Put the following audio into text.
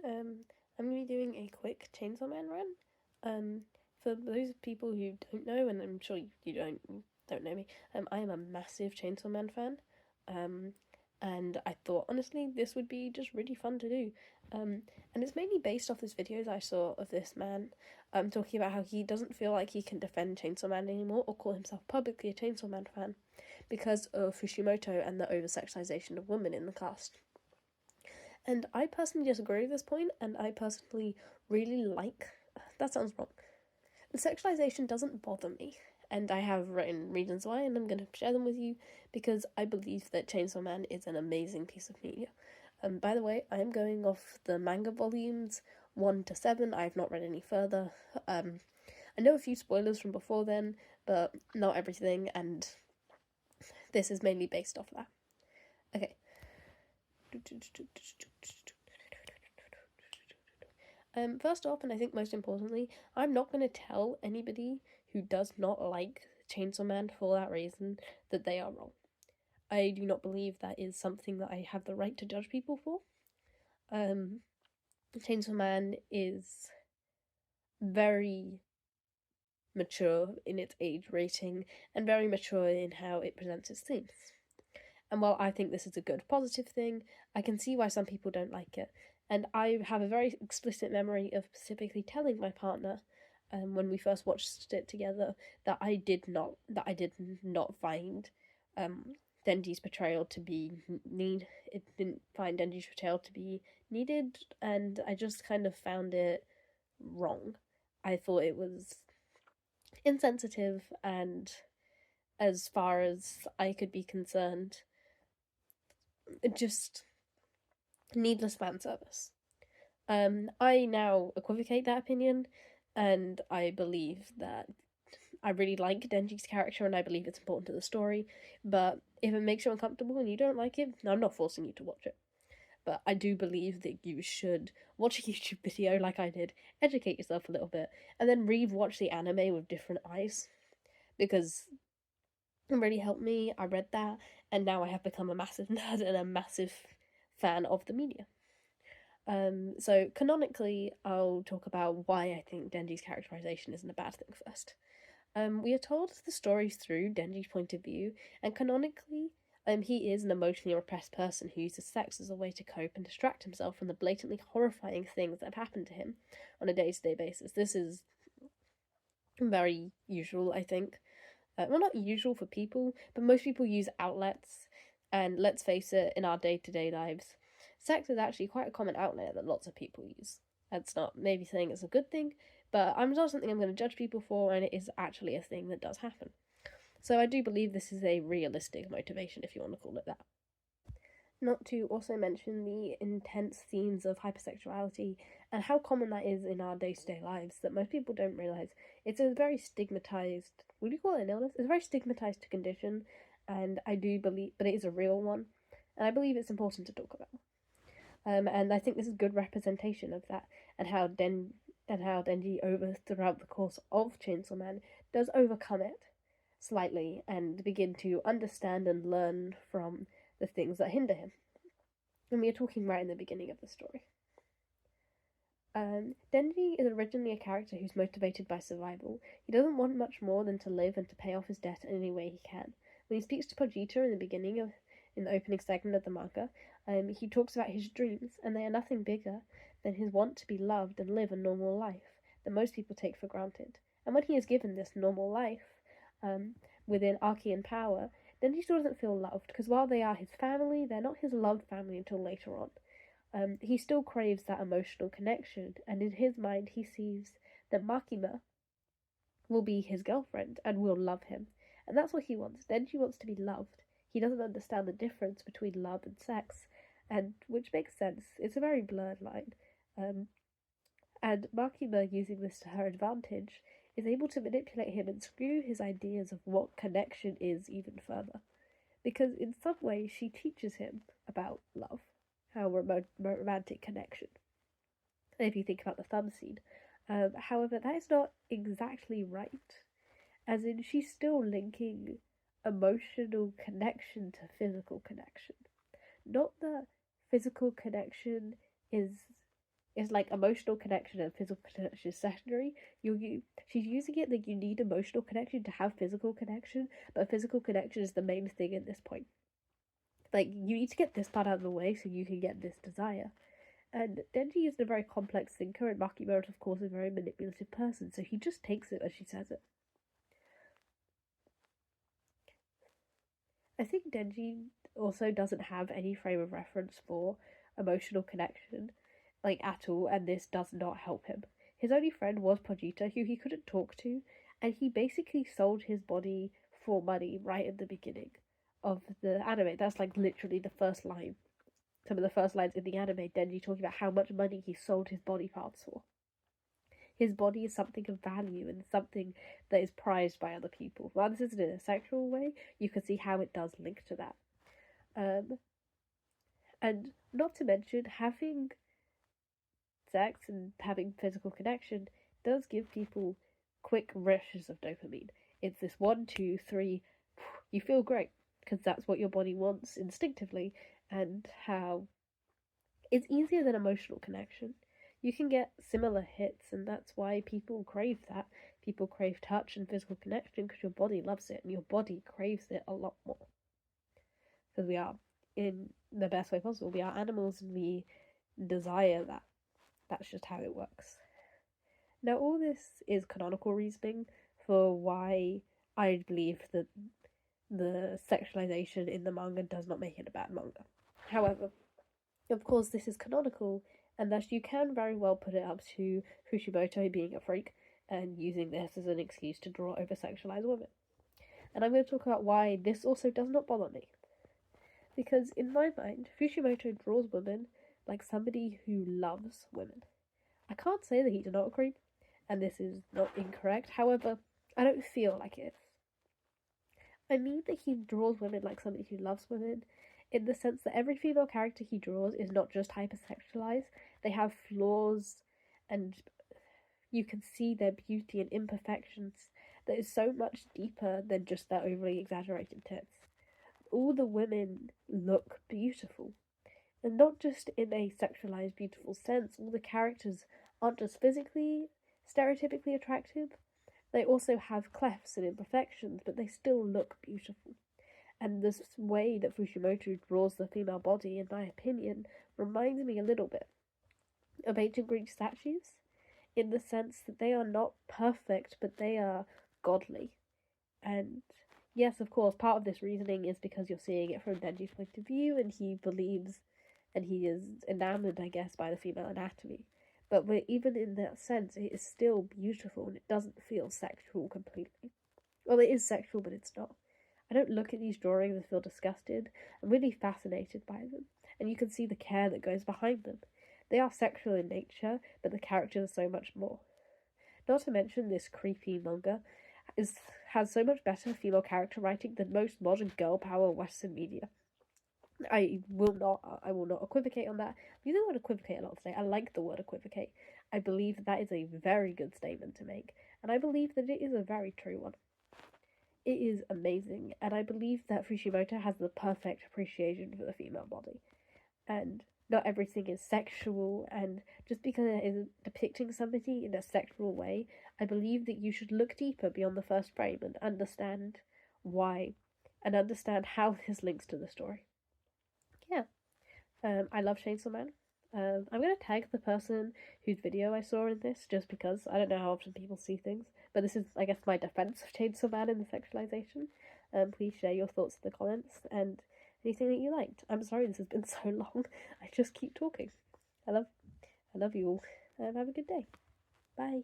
I'm going to be doing a quick Chainsaw Man run. For those people who don't know, and I'm sure you don't know me, I am a massive Chainsaw Man fan. Um, and I thought honestly this would be just really fun to do. And it's mainly based off this videos I saw of this man, talking about how he doesn't feel like he can defend Chainsaw Man anymore or call himself publicly a Chainsaw Man fan because of Fushimoto and the over sexualization of women in the cast. And I personally disagree with this point, and I personally really like. That sounds wrong. The sexualization doesn't bother me, and I have written reasons why, and I'm going to share them with you because I believe that Chainsaw Man is an amazing piece of media. By the way, I am going off the manga volumes 1 to 7. I have not read any further. I know a few spoilers from before then, but not everything, and this is mainly based off that. Okay. First off, and I think most importantly, I'm not going to tell anybody who does not like Chainsaw Man for that reason that they are wrong. I do not believe that is something that I have the right to judge people for. Chainsaw Man is very mature in its age rating and very mature in how it presents its themes. And while I think this is a good positive thing, I can see why some people don't like it. And I have a very explicit memory of specifically telling my partner, when we first watched it together, that I did not find Denji's portrayal to be didn't find Denji's portrayal to be needed, and I just kind of found it wrong. I thought it was insensitive, and as far as I could be concerned, just needless fan service. I now equivocate that opinion, and I believe that I really like Denji's character and I believe it's important to the story, but if it makes you uncomfortable and you don't like it, I'm not forcing you to watch it. But I do believe that you should watch a YouTube video like I did, educate yourself a little bit, and then re-watch the anime with different eyes, because it really helped me. I read that, and now I have become a massive nerd and a massive fan of the media. So canonically, I'll talk about why I think Denji's characterization isn't a bad thing first. We are told the story through Denji's point of view, and canonically, he is an emotionally repressed person who uses sex as a way to cope and distract himself from the blatantly horrifying things that happen to him on a day-to-day basis. This is very usual, I think. Well, not usual for people, but most people use outlets, and let's face it, in our day-to-day lives, sex is actually quite a common outlet that lots of people use. That's not maybe saying it's a good thing, but I'm not something I'm going to judge people for, and it is actually a thing that does happen. So I do believe this is a realistic motivation, if you want to call it that. Not to also mention the intense themes of hypersexuality and how common that is in our day-to-day lives that most people don't realise. It's a very stigmatised, would you call it an illness? It's a very stigmatised condition, and I do believe, but it is a real one, and I believe it's important to talk about. And I think this is good representation of that, and how Denji throughout the course of Chainsaw Man does overcome it slightly and begin to understand and learn from the things that hinder him. And we are talking right in the beginning of the story. Denji is originally a character who's motivated by survival. He doesn't want much more than to live and to pay off his debt in any way he can. When he speaks to Pogita in the opening segment of the manga, he talks about his dreams, and they are nothing bigger than his want to be loved and live a normal life that most people take for granted. And when he is given this normal life, within Archean power, Denji still doesn't feel loved, because while they are his family, they're not his loved family until later on. He still craves that emotional connection, and in his mind he sees that Makima will be his girlfriend and will love him. And that's what he wants. Denji wants to be loved. He doesn't understand the difference between love and sex, and which makes sense. It's a very blurred line. And Makima, using this to her advantage, is able to manipulate him and screw his ideas of what connection is even further. Because in some way she teaches him about love, how romantic connection. If you think about the thumb scene. However, that is not exactly right. As in, she's still linking emotional connection to physical connection. Not that physical connection is It's like emotional connection and physical connection is secondary. She's using it that you need emotional connection to have physical connection, but physical connection is the main thing at this point. Like, you need to get this part out of the way so you can get this desire. And Denji is a very complex thinker, and Makimoto, of course, is a very manipulative person, so he just takes it as she says it. I think Denji also doesn't have any frame of reference for emotional connection, like, at all, and this does not help him. His only friend was Pogita, who he couldn't talk to, and he basically sold his body for money right at the beginning of the anime. That's like literally the first line. Some of the first lines in the anime, Denji talking about how much money he sold his body parts for. His body is something of value and something that is prized by other people. While this isn't in a sexual way, you can see how it does link to that. And not to mention, having sex and having physical connection does give people quick rushes of dopamine. It's this 1, 2, 3, you feel great because that's what your body wants instinctively, and how it's easier than emotional connection. You can get similar hits, and that's why people crave that. People crave touch and physical connection because your body loves it and your body craves it a lot more. Because we are, in the best way possible, we are animals and we desire that. That's just how it works. Now, all this is canonical reasoning for why I believe that the sexualization in the manga does not make it a bad manga. However, of course, this is canonical, and thus you can very well put it up to Fushimoto being a freak and using this as an excuse to draw over sexualized women. And I'm going to talk about why this also does not bother me. Because in my mind, Fushimoto draws women like somebody who loves women. I can't say that he's not a creep, and this is not incorrect. However, I don't feel like it is. I mean that he draws women like somebody who loves women, in the sense that every female character he draws is not just hypersexualized. They have flaws, and you can see their beauty and imperfections that is so much deeper than just their overly exaggerated tits. All the women look beautiful, and not just in a sexualized beautiful sense. All the characters aren't just physically stereotypically attractive, they also have clefts and imperfections, but they still look beautiful. And this way that Fushimoto draws the female body, in my opinion, reminds me a little bit of ancient Greek statues, in the sense that they are not perfect, but they are godly. And yes, of course, part of this reasoning is because you're seeing it from Denji's point of view, and he believes, and he is enamored, I guess, by the female anatomy. But even in that sense, it is still beautiful, and it doesn't feel sexual completely. Well, it is sexual, but it's not. I don't look at these drawings and feel disgusted. I'm really fascinated by them, and you can see the care that goes behind them. They are sexual in nature, but the characters are so much more. Not to mention, this creepy manga has so much better female character writing than most modern girl power Western media. I will not equivocate on that. I'm using the word equivocate a lot today. I like the word equivocate. I believe that is a very good statement to make, and I believe that it is a very true one. It is amazing, and I believe that Fushimoto has the perfect appreciation for the female body. And not everything is sexual, and just because it isn't depicting somebody in a sexual way, I believe that you should look deeper beyond the first frame and understand why, and understand how this links to the story. Yeah. I love Chainsaw Man. I'm going to tag the person whose video I saw in this, just because I don't know how often people see things, but this is, I guess, my defense of Chainsaw Man in the sexualization. Please share your thoughts in the comments, and anything that you liked. I'm sorry this has been so long. I just keep talking. I love you all, and have a good day. Bye.